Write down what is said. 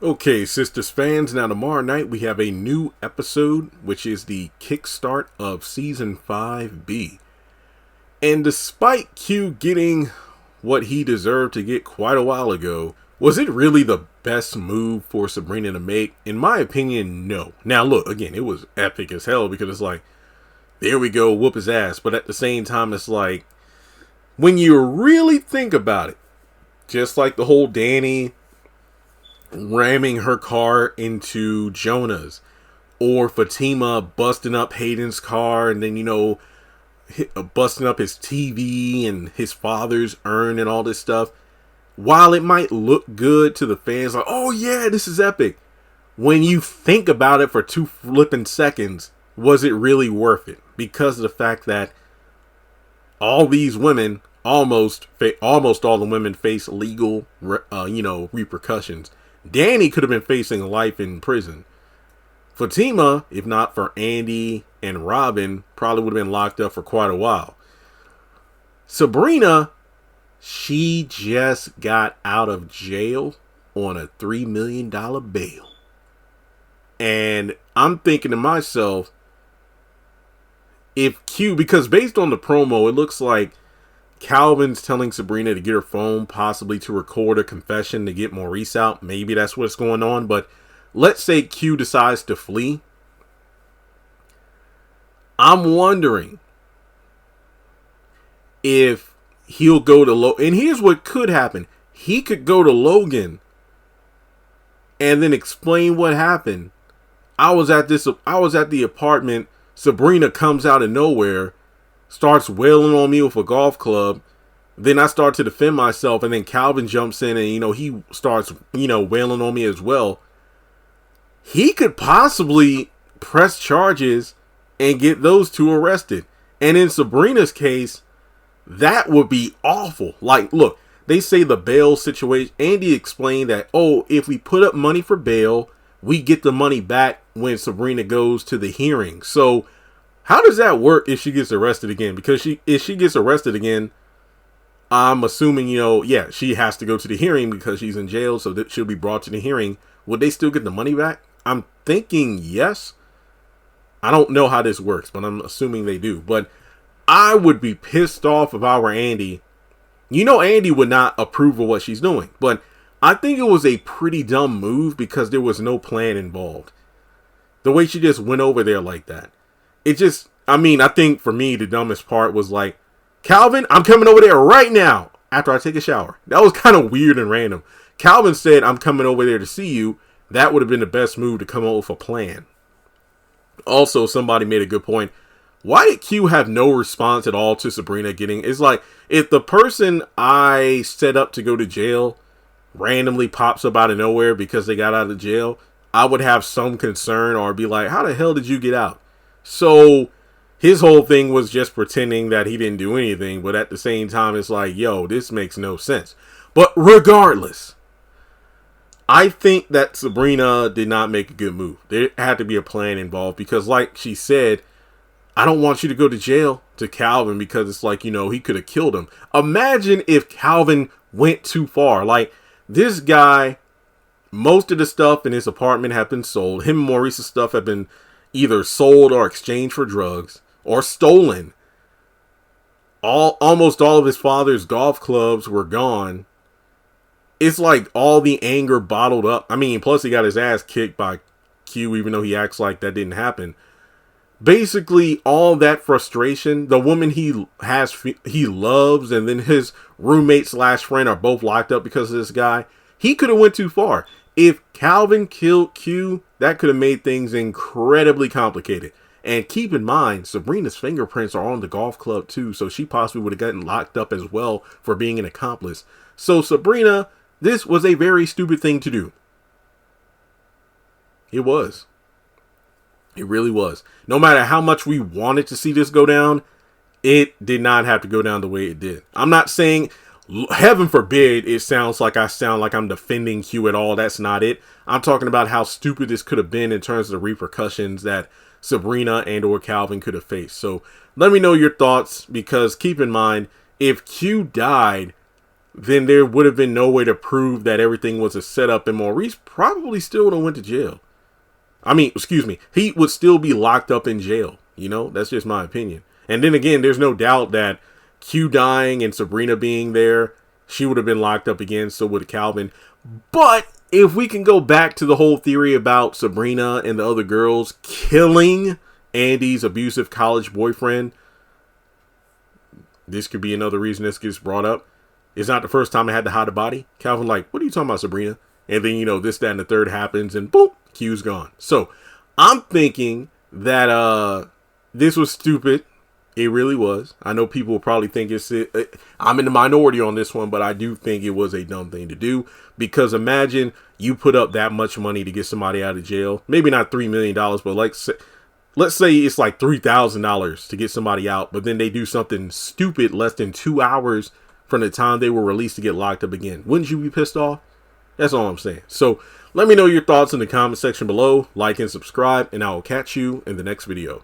Okay, Sistas fans, now tomorrow night we have a new episode, which is the kickstart of Season 5B. And despite Q getting what he deserved to get quite a while ago, was it really the best move for Sabrina to make? In my opinion, no. Now look, again, it was epic as hell because it's like, there we go, whoop his ass. But at the same time, it's like, when you really think about it, just like the whole Danny ramming her car into Jonah's, or Fatima busting up Hayden's car and then, busting up his TV and his father's urn and all this stuff. While it might look good to the fans, like, oh yeah, this is epic, when you think about it for 2 flipping seconds, was it really worth it? Because of the fact that all these women, almost all the women, face legal, repercussions. Danny could have been facing life in prison. Fatima, if not for Andy and Robin, probably would have been locked up for quite a while. Sabrina, she just got out of jail on a $3 million bail. And I'm thinking to myself, because based on the promo, it looks like Calvin's telling Sabrina to get her phone, possibly to record a confession to get Maurice out. Maybe that's what's going on. But let's say Q decides to flee. I'm wondering if he'll go to Logan. And here's what could happen. He could go to Logan and then explain what happened. I was at the apartment. Sabrina comes out of nowhere, starts wailing on me with a golf club. Then I start to defend myself, and then Calvin jumps in and, he starts, wailing on me as well. He could possibly press charges and get those two arrested. And in Sabrina's case, that would be awful. Like, look, they say the bail situation. Andy explained that, if we put up money for bail, we get the money back when Sabrina goes to the hearing. So how does that work if she gets arrested again? Because if she gets arrested again, I'm assuming, she has to go to the hearing because she's in jail. So that she'll be brought to the hearing. Would they still get the money back? I'm thinking yes. I don't know how this works, but I'm assuming they do. But I would be pissed off if I were Andy. Andy would not approve of what she's doing. But I think it was a pretty dumb move because there was no plan involved. The way she just went over there like that. I think for me, the dumbest part was like, Calvin, I'm coming over there right now after I take a shower. That was kind of weird and random. Calvin said, I'm coming over there to see you. That would have been the best move, to come up with a plan. Also, somebody made a good point. Why did Q have no response at all to Sabrina it's like, if the person I set up to go to jail randomly pops up out of nowhere because they got out of jail, I would have some concern or be like, how the hell did you get out? So his whole thing was just pretending that he didn't do anything. But at the same time, it's like, yo, this makes no sense. But regardless, I think that Sabrina did not make a good move. There had to be a plan involved because, like she said, I don't want you to go to jail, to Calvin, because it's like, he could have killed him. Imagine if Calvin went too far. Like, this guy, most of the stuff in his apartment had been sold. Him and Maurice's stuff had been either sold or exchanged for drugs or stolen. Almost all of his father's golf clubs were gone. It's like all the anger bottled up. Plus he got his ass kicked by Q, even though he acts like that didn't happen. Basically, all that frustration, the woman he loves, and then his roommate / friend are both locked up because of this guy. He could have went too far. If Calvin killed Q, that could have made things incredibly complicated. And keep in mind, Sabrina's fingerprints are on the golf club too, so she possibly would have gotten locked up as well for being an accomplice. So Sabrina, this was a very stupid thing to do. It was. It really was. No matter how much we wanted to see this go down, it did not have to go down the way it did. I'm not saying, heaven forbid, it sounds like I'm defending Q at all. That's not it. I'm talking about how stupid this could have been in terms of the repercussions that Sabrina and or Calvin could have faced. So let me know your thoughts, because keep in mind, if Q died, then there would have been no way to prove that everything was a setup, and Maurice probably still would have went to jail. I mean, excuse me, he would still be locked up in jail. You know, that's just my opinion. And then again, there's no doubt that Q dying and Sabrina being there, she would have been locked up again, so would Calvin. But if we can go back to the whole theory about Sabrina and the other girls killing Andy's abusive college boyfriend, this could be another reason this gets brought up. It's not the first time I had to hide a body. Calvin like, what are you talking about, Sabrina? And then, you know, this, that, and the third happens, and boom, Q's gone. So I'm thinking that this was stupid. It really was. I know people will probably think I'm in the minority on this one, but I do think it was a dumb thing to do, because imagine you put up that much money to get somebody out of jail. Maybe not $3 million, but let's say it's like $3,000 to get somebody out, but then they do something stupid less than 2 hours from the time they were released to get locked up again. Wouldn't you be pissed off? That's all I'm saying. So let me know your thoughts in the comment section below. Like and subscribe, and I will catch you in the next video.